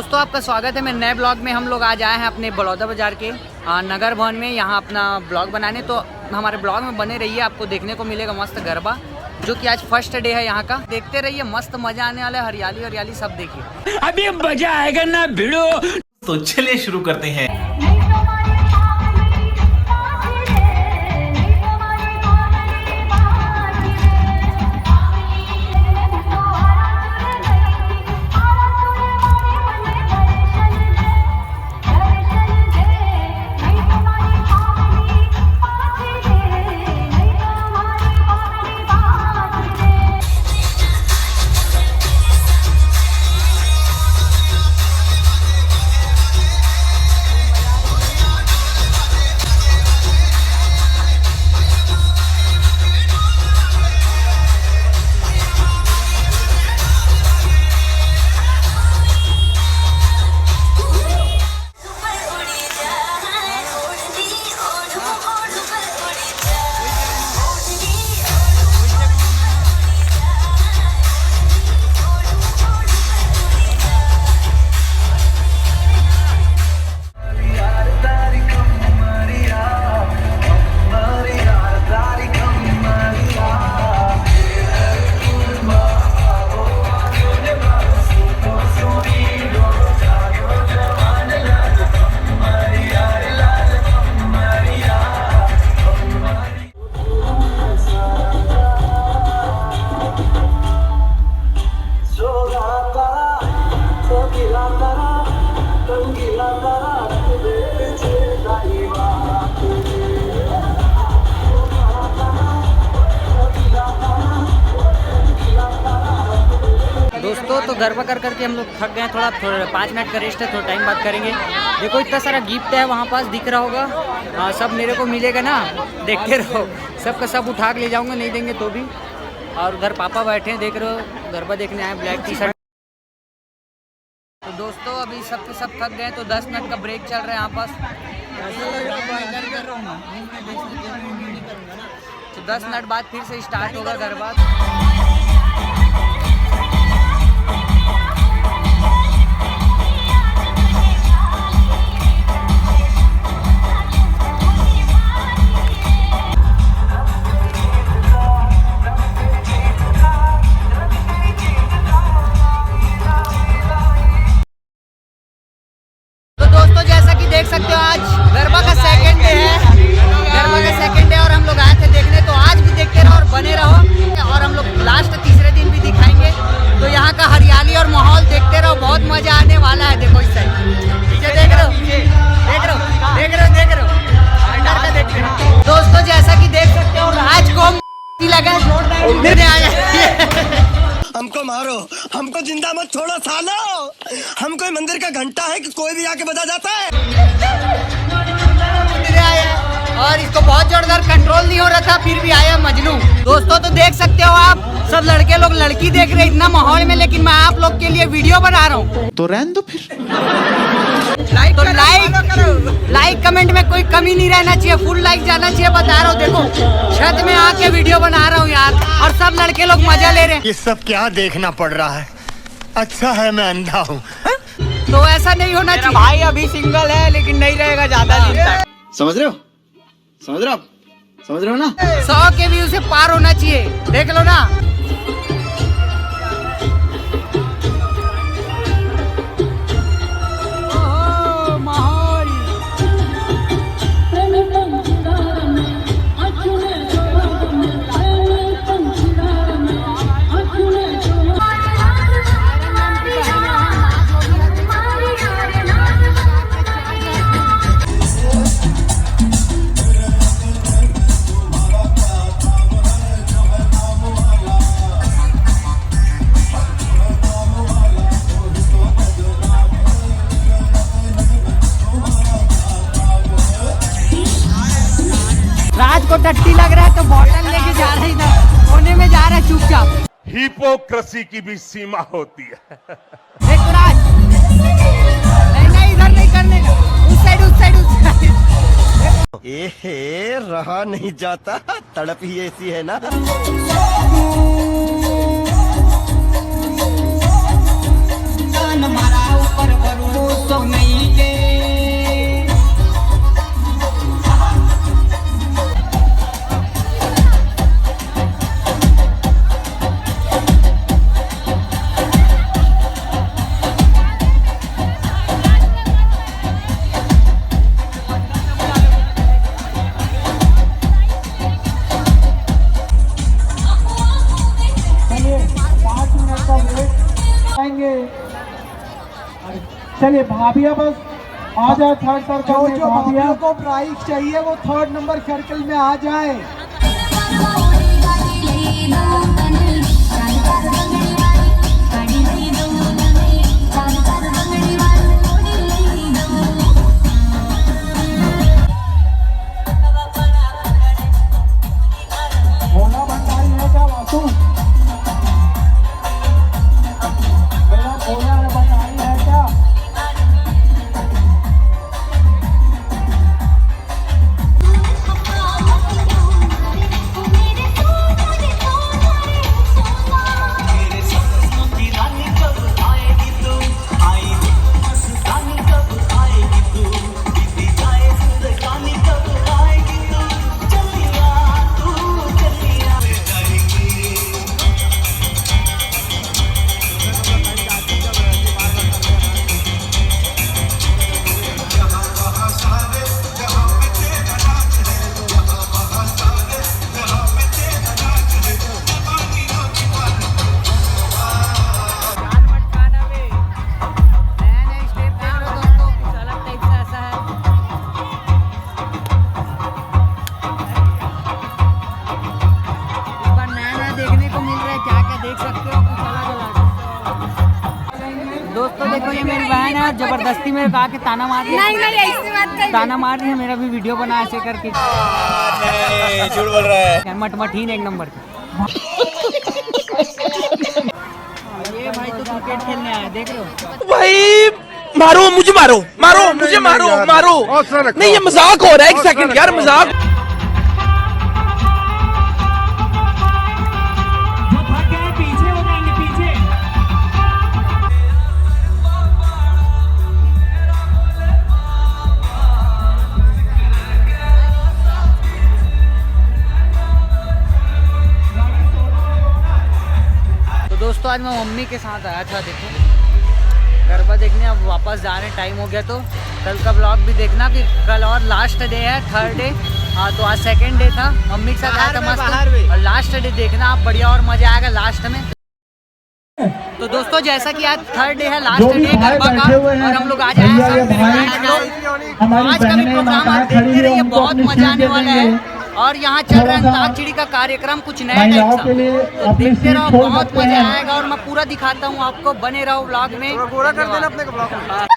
दोस्तों आपका स्वागत है मेरे नए ब्लॉग में। हम लोग आज आए हैं अपने बड़ौदा बाज़ार के नगर भवन में यहाँ अपना ब्लॉग बनाने। तो हमारे ब्लॉग में बने रहिए, आपको देखने को मिलेगा मस्त गरबा, जो कि आज फर्स्ट डे है यहाँ का। देखते रहिए, मस्त मजा आने वाला है। हरियाली हरियाली सब देखिए, अभी मजा आएगा ना भिड़ो। तो चलिए शुरू करते हैं। दोस्तों तो गरबा कर करके हम लोग थक गए, थोड़ा 5 मिनट का रेस्ट है, थोड़ा टाइम बात करेंगे। देखो इतना सारा गिफ्ट है वहाँ पास, दिख रहा होगा। सब मेरे को मिलेगा ना, देखते रहो। सबका सब उठा के ले जाऊँगा, नहीं देंगे तो भी। और उधर पापा बैठे हैं, देख रहे हो, गरबा देखने आए, ब्लैक टी शर्ट। तो दोस्तों अभी सबके सब थक गए, तो 10 मिनट का ब्रेक चल रहा है यहाँ पास। तो 10 मिनट बाद फिर से स्टार्ट होगा गरबा। देख सकते हो आज गरबा का सेकंड डे है। गरबा का सेकंड डे और हम लोग आए थे देखने, तो आज भी देखते रहो और बने रहो। और हम लोग लास्ट तीसरे दिन भी दिखाएंगे। तो यहाँ का हरियाली और माहौल देखते रहो, बहुत मजा आने वाला है। देखो इस साइड पीछे देख रहे हो, देख रहे हो, देख रहे हो, देख रहे हो, देख रहे हो। दोस्तों जैसा कि देख सकते हो, राज को लगा हमको मारो, हमको जिंदा मत छोड़ो सालो। हम कोई मंदिर का घंटा है कि कोई भी आके बजा जाता है। और इसको बहुत जोरदार कंट्रोल नहीं हो रहा था, फिर भी आया मजनू। दोस्तों तो देख सकते हो आप, सब लड़के लोग लड़की देख रहे इतना माहौल में, लेकिन मैं आप लोग के लिए वीडियो बना रहा हूँ। तो रहने दो फिर। लाइक कमेंट में कोई कमी नहीं रहना चाहिए, फुल लाइक जाना चाहिए, बता रहा हूँ। देखो छत में आके वीडियो बना रहा हूँ यार, और सब लड़के लोग मजा ले रहे हैं। ये सब क्या देखना पड़ रहा है? अच्छा है मैं अंधा हूँ। तो ऐसा नहीं होना चाहिए। भाई अभी सिंगल है, लेकिन नहीं रहेगा ज्यादा दिन तक। समझ रहे हो, समझ रहे हो आप, समझ रहे हो ना। 100 के व्यू से पार होना चाहिए, देख लो ना। को टट्टी लग रहा है तो बॉटल लेके जा रहा है, इधर कोने में जा रहा है चुपचाप। हिपोक्रेसी की भी सीमा होती है। देख राज, नहीं इधर नहीं करने का, उस साइड उस साइड उस साइड। ए रहा नहीं जाता, तड़प ही ऐसी है ना। हमारा चलिए भाभिया बस आ जाए थर्ड सर्कल में। जो भाभिया को प्राइज चाहिए वो थर्ड नंबर सर्कल में आ जाए। भोला भंडारी है क्या वासु? मेरा भोला भंडारी है क्या? दोस्तों देखो ये मेरी बहन है, जबरदस्ती मेरे कहा के ताना मार रही है। नहीं ऐसी बात कर। ताना मार रही है, मेरा भी वीडियो बना ऐसे करके। झूठ बोल रहा है। मटमठीन एक नंबर के। ये भाई तो क्रिकेट खेलने आया, देख रहे हो भाई? मारो मुझे, मारो मारो मुझे, मारो मारो। नहीं ये मजाक हो रहा है, एक सेकंड यार, मजाक। दोस्तों आज मैं मम्मी के साथ आया था, देखो गरबा देखने। अब वापस जाने टाइम हो गया, तो कल का ब्लॉग भी देखना कि कल और लास्ट डे है, थर्ड डे। हाँ तो आज सेकंड डे था, मम्मी के साथ आया था मस्त। और लास्ट डे देखना आप, बढ़िया और मजा आएगा लास्ट में। तो दोस्तों जैसा कि आज थर्ड डे है, लास्ट डे गरबा का, और हम लोग आज आए हैं। आज का भी प्रोग्राम आप देखते रहिए, बहुत मजा आने वाला है। और यहाँ चल रहा है अंताक्षरी का कार्यक्रम, कुछ नया टाइप सा, तो देखते रहो, बहुत मजा आएगा। और मैं पूरा दिखाता हूँ आपको, बने रहो व्लॉग में। पूरा कर देना अपने ब्लॉग।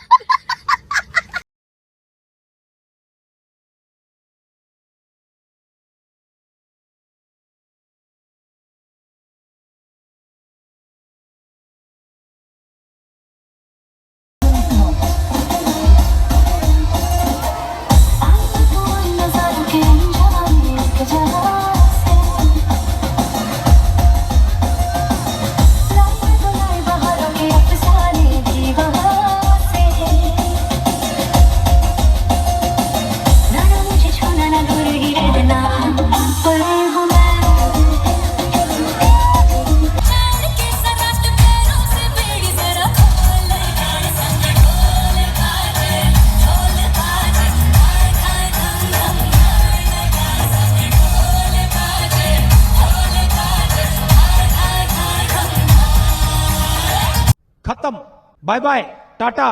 खत्म, bye bye, tata,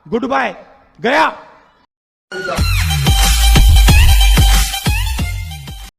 goodbye, गया।